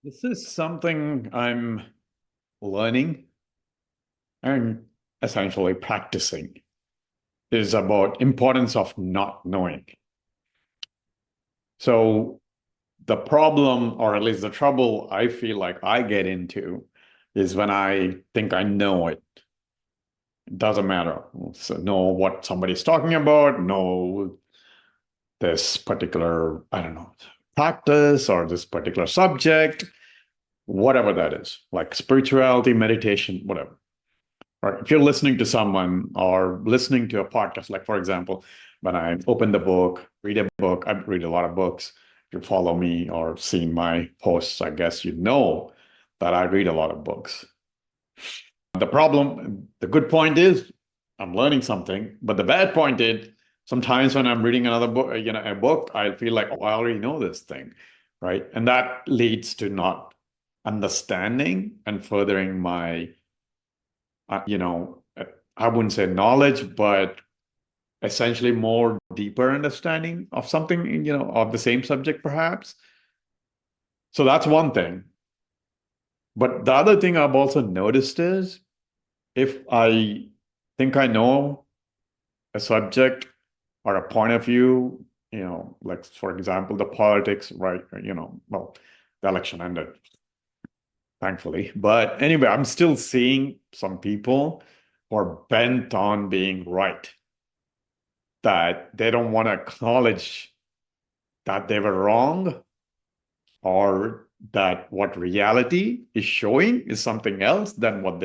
This is something I'm learning and essentially practicing is about importance of not knowing. So the problem, or at least the trouble I feel like I get into is when I think I know it. It doesn't matter. So know what somebody's talking about, know this particular, I don't know, practice or this particular subject, whatever that is, like spirituality, meditation, whatever. Right. If you're listening to someone or listening to a podcast, like for example, when I open the book, read a book, I read a lot of books. If you follow me or seen my posts, I guess you know that I read a lot of books. The good point is I'm learning something, but the bad point is sometimes when I'm reading another book, a book, I feel like, oh, I already know this thing, right? And that leads to not understanding and furthering my I wouldn't say knowledge, but essentially more deeper understanding of something, of the same subject, perhaps. So that's one thing. But the other thing I've also noticed is if I think I know a subject or a point of view, like for example, the politics, right? Well, the election ended, thankfully. But anyway, I'm still seeing some people who are bent on being right, that they don't want to acknowledge that they were wrong or that what reality is showing is something else than what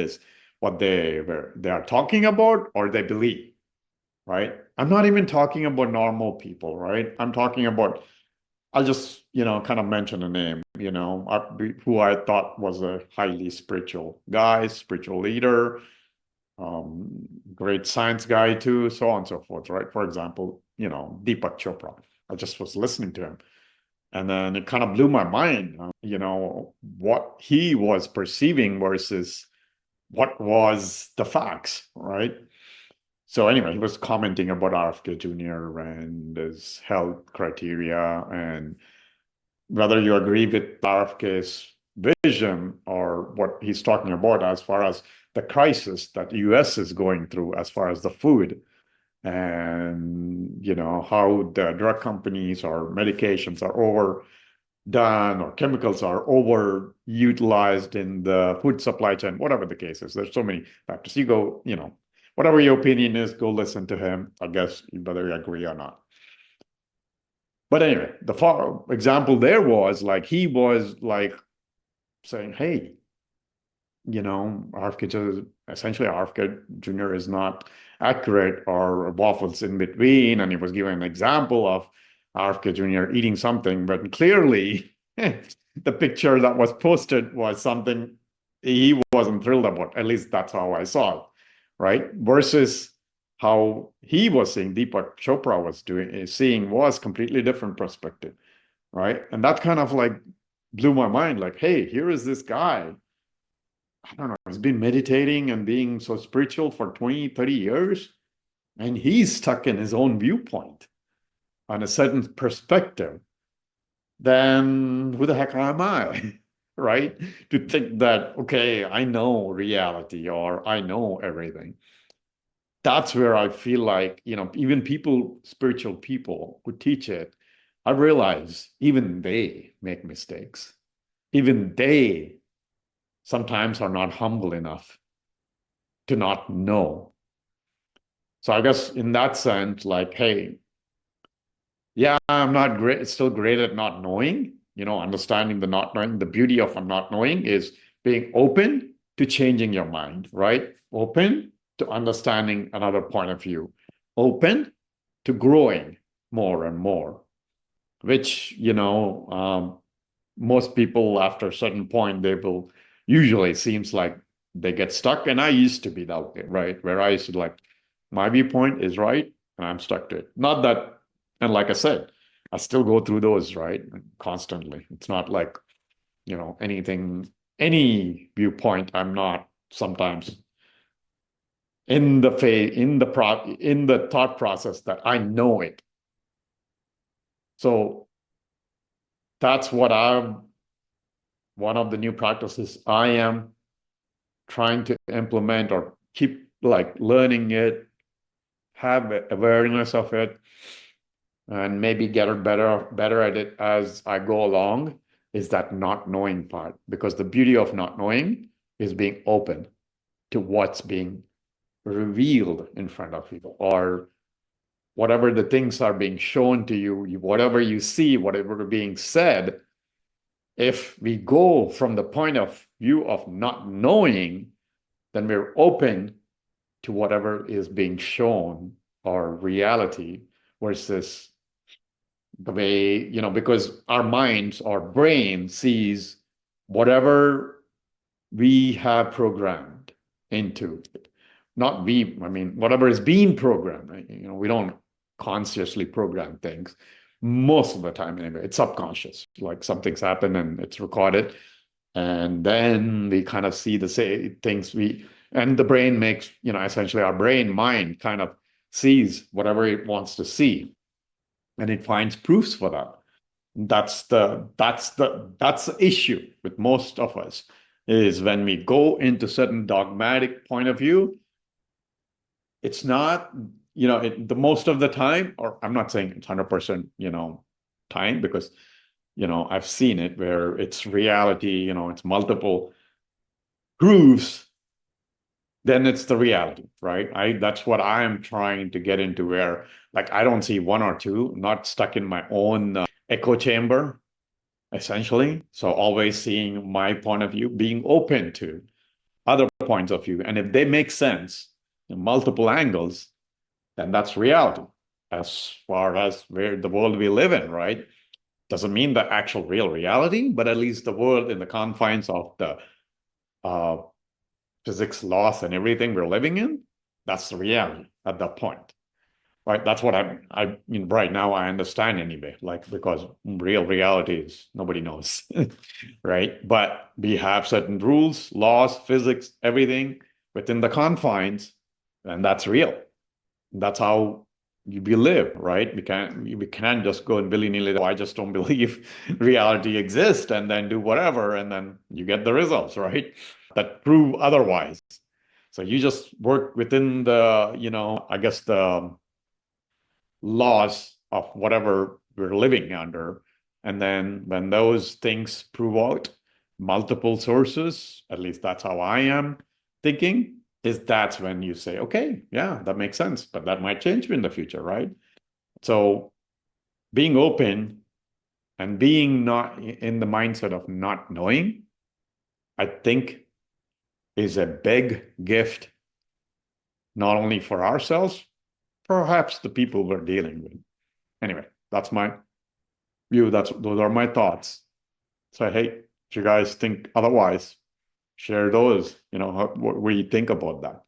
they are talking about or they believe, right? I'm not even talking about normal people, right? I'm talking about, I'll just, kind of mention a name, who I thought was a highly spiritual guy, spiritual leader, um, great science guy too, so on and so forth, right? For example, Deepak Chopra. I just was listening to him. And then it kind of blew my mind, what he was perceiving versus what was the facts, right? So anyway, he was commenting about RFK Jr. and his health criteria and whether you agree with RFK's vision or what he's talking about as far as the crisis that US is going through as far as the food and how the drug companies or medications are overdone or chemicals are overutilized in the food supply chain, whatever the case is. There's so many factors. You go, whatever your opinion is, go listen to him. I guess whether you agree or not. But anyway, the for example there was like he was like saying, hey, RFK, essentially RFK Jr. is not accurate or waffles in between. And he was giving an example of RFK Jr. eating something, but clearly the picture that was posted was something he wasn't thrilled about. At least that's how I saw it, right? Versus how he was seeing, Deepak Chopra was seeing was completely different perspective, right? And that kind of like blew my mind. Like, hey, here is this guy. I don't know, he's been meditating and being so spiritual for 20, 30 years, and he's stuck in his own viewpoint on a certain perspective. Then who the heck am I? Right? To think that, okay, I know reality or I know everything. That's where I feel like, even people, spiritual people who teach it, I realize even they make mistakes. Even they sometimes are not humble enough to not know. So I guess in that sense, like, hey, yeah, I'm not great, still great at not knowing, understanding the not knowing. The beauty of not knowing is being open to changing your mind, right? Open to understanding another point of view, open to growing more and more, which, most people after a certain point, they will usually seems like they get stuck. And I used to be that way, right? Where I used to like, my viewpoint is right, and I'm stuck to it. Not that, and like I said, I still go through those, right? Constantly. It's not like, any viewpoint, I'm not sometimes in the thought process that I know it. So that's what I'm one of the new practices I am trying to implement or keep like learning it, have awareness of it, and maybe get better at it as I go along is that not knowing part. Because the beauty of not knowing is being open to what's being revealed in front of you, or whatever the things are being shown to you, whatever you see, whatever being said. If we go from the point of view of not knowing, then we're open to whatever is being shown or reality versus the way, because our minds, our brain sees whatever we have programmed into it. Not we, I mean, whatever is being programmed, right? We don't consciously program things most of the time anyway. It's subconscious, like something's happened and it's recorded. And then we kind of see the same things and the brain makes, essentially our brain mind kind of sees whatever it wants to see and it finds proofs for that. That's the issue with most of us is when we go into certain dogmatic point of view, it's not, the most of the time, or I'm not saying it's 100%, time, because, I've seen it where it's reality, it's multiple proofs, then it's the reality, right? That's what I'm trying to get into, where like I don't see one or two, not stuck in my own echo chamber, essentially. So always seeing my point of view, being open to other points of view. And if they make sense in multiple angles, then that's reality as far as where the world we live in, right? Doesn't mean the actual real reality, but at least the world in the confines of the uh, physics laws and everything we're living in, that's the reality at that point. Right? That's what I mean, right now I understand anyway, like because real reality is nobody knows. Right? But we have certain rules, laws, physics, everything within the confines, and that's real. That's how we live, right? We can't just go and willy-nilly, oh, I just don't believe reality exists, and then do whatever, and then you get the results, right? That prove otherwise. So you just work within the, I guess the laws of whatever we're living under. And then when those things prove out, multiple sources, at least that's how I am thinking, is that's when you say, okay, yeah, that makes sense, but that might change in the future, right? So being open and being not in the mindset of not knowing, I think is a big gift, not only for ourselves, perhaps the people we're dealing with. Anyway, that's my view. Those are my thoughts. So, hey, if you guys think otherwise, share those, what you think about that.